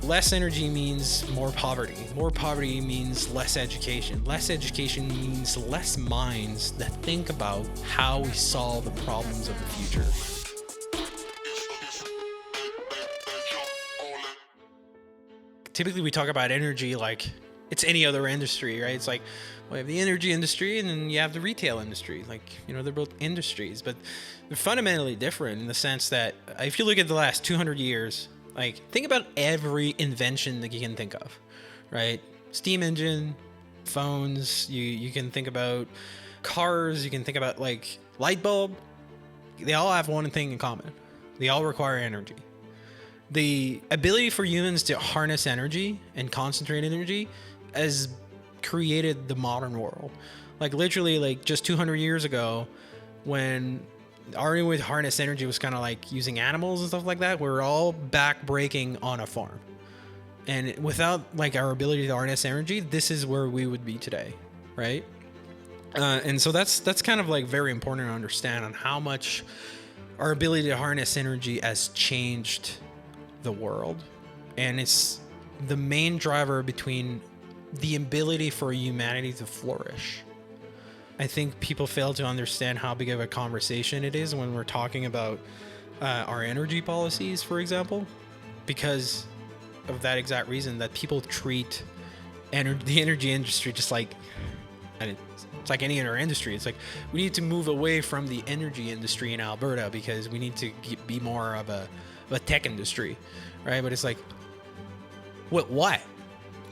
less energy means more poverty. More poverty means less education. Less education means less minds that think about how we solve the problems of the future. Typically, we talk about energy like it's any other industry, right? It's like, well, you have the energy industry and then you have the retail industry. Like, they're both industries, but they're fundamentally different in the sense that if you look at the last 200 years, like, think about every invention that you can think of, right? Steam engine, phones, you can think about cars, you can think about, like, light bulb. They all have one thing in common. They all require energy. The ability for humans to harness energy and concentrate energy has created the modern world. Like, literally, like, just 200 years ago, when our only way to harness energy was kind of like using animals and stuff like that, we were all back breaking on a farm. And without, like, our ability to harness energy, this is where we would be today, right? And so that's kind of, like, very important to understand on how much our ability to harness energy has changed the world. And it's the main driver between the ability for humanity to flourish. I think people fail to understand how big of a conversation it is when we're talking about our energy policies, for example, because of that exact reason, that people treat the energy industry just like, and it's like any other industry. It's like, we need to move away from the energy industry in Alberta because we need to be more of a tech industry, right? But it's like, why?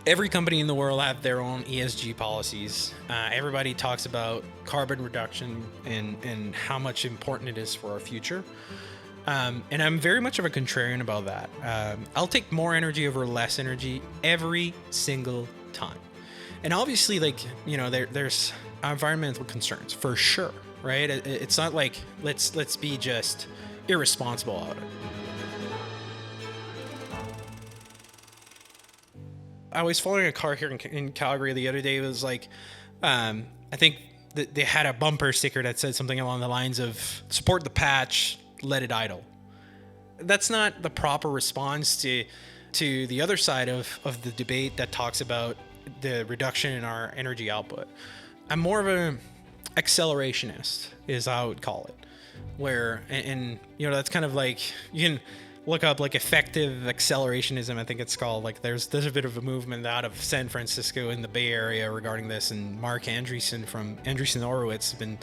Every company in the world have their own ESG policies. Everybody talks about carbon reduction and how much important it is for our future. And I'm very much of a contrarian about that. I'll take more energy over less energy every single time. And obviously, like, there's environmental concerns for sure, right? It's not like let's be just irresponsible about it. I was following a car here in Calgary the other day. It was like, I think that they had a bumper sticker that said something along the lines of "support the patch, let it idle." That's not the proper response to the other side of the debate that talks about the reduction in our energy output. I'm more of an accelerationist, is how I would call it, where, and that's kind of like, you can look up, like, effective accelerationism, I think it's called. Like, there's a bit of a movement out of San Francisco in the Bay Area regarding this, and Mark Andreessen from Andreessen Horowitz has been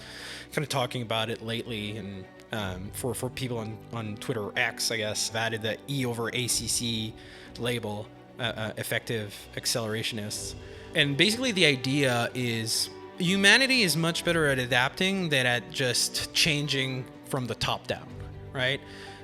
kind of talking about it lately. And for people on Twitter, or X, I guess, have added the E over ACC label, effective accelerationists. And basically the idea is humanity is much better at adapting than at just changing from the top down, right?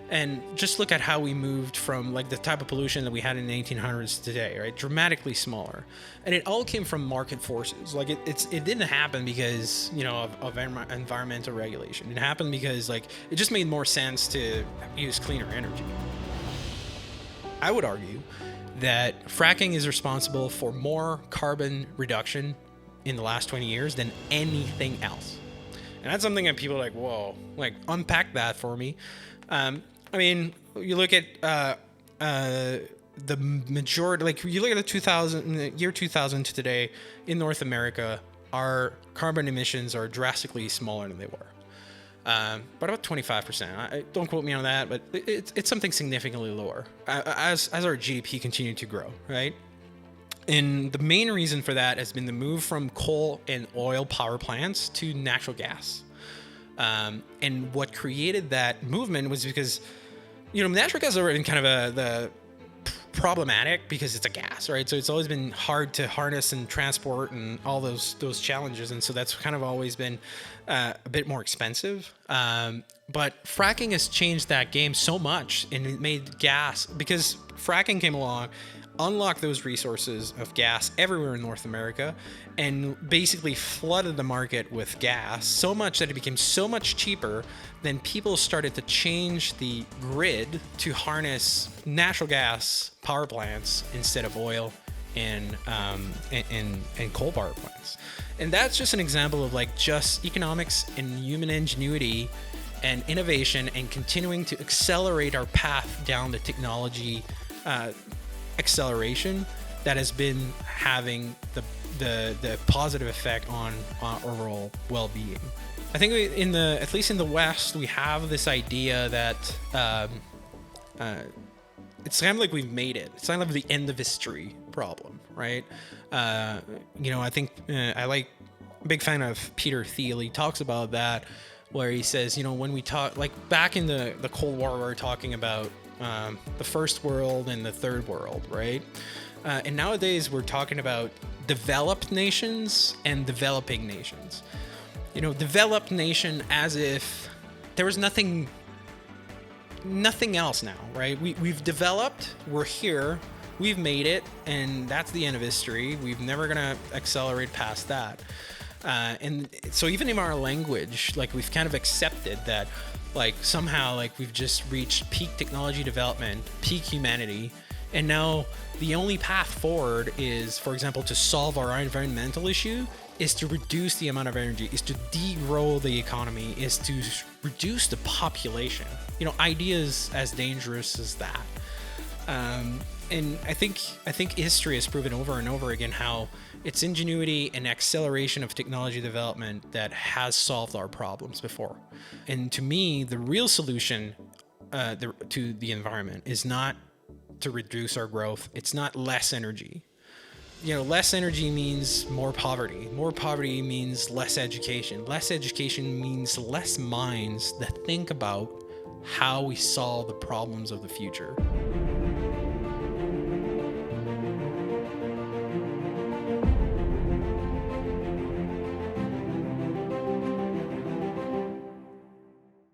And just look at how we moved from, like, the type of pollution that we had in the 1800s to today, right? Dramatically smaller. And it all came from market forces. Like, it didn't happen because, of environmental regulation. It happened because, like, it just made more sense to use cleaner energy. I would argue that fracking is responsible for more carbon reduction in the last 20 years than anything else. And that's something that people are like, whoa, like, unpack that for me. I mean, you look at the majority, like, you look at the year 2000 to today in North America, our carbon emissions are drastically smaller than they were. But about 25%. Don't quote me on that, but it's something significantly lower as our GDP continued to grow, right? And the main reason for that has been the move from coal and oil power plants to natural gas. And what created that movement was because, natural gas is already kind of the problematic because it's a gas, right? So it's always been hard to harness and transport and all those challenges. And so that's kind of always been a bit more expensive. But fracking has changed that game so much, and it made gas, because fracking came along, unlocked those resources of gas everywhere in North America, and basically flooded the market with gas so much that it became so much cheaper. Then people started to change the grid to harness natural gas power plants instead of oil and coal power plants. And that's just an example of, like, just economics and human ingenuity and innovation, and continuing to accelerate our path down the technology acceleration that has been having the positive effect on overall well-being. I think at least in the West, we have this idea that it's kind of like we've made it. It's kind of the end of history problem, right? I think I'm a big fan of Peter Thiel. He talks about that, where he says, when we talk, like back in the Cold War, we were talking about the first world and the third world, right? And nowadays we're talking about developed nations and developing nations. Developed nation as if there was nothing else now, right? We've developed, we're here, we've made it, and that's the end of history. We're never gonna accelerate past that. And so even in our language, like we've kind of accepted that, like somehow like we've just reached peak technology development, peak humanity, and now the only path forward is, for example, to solve our environmental issue, is to reduce the amount of energy, is to degrow the economy, is to reduce the population. Ideas as dangerous as that. And I think history has proven over and over again how it's ingenuity and acceleration of technology development that has solved our problems before. And to me, the real solution to the environment is not to reduce our growth. It's not less energy. Less energy means more poverty. More poverty means less education. Less education means less minds that think about how we solve the problems of the future.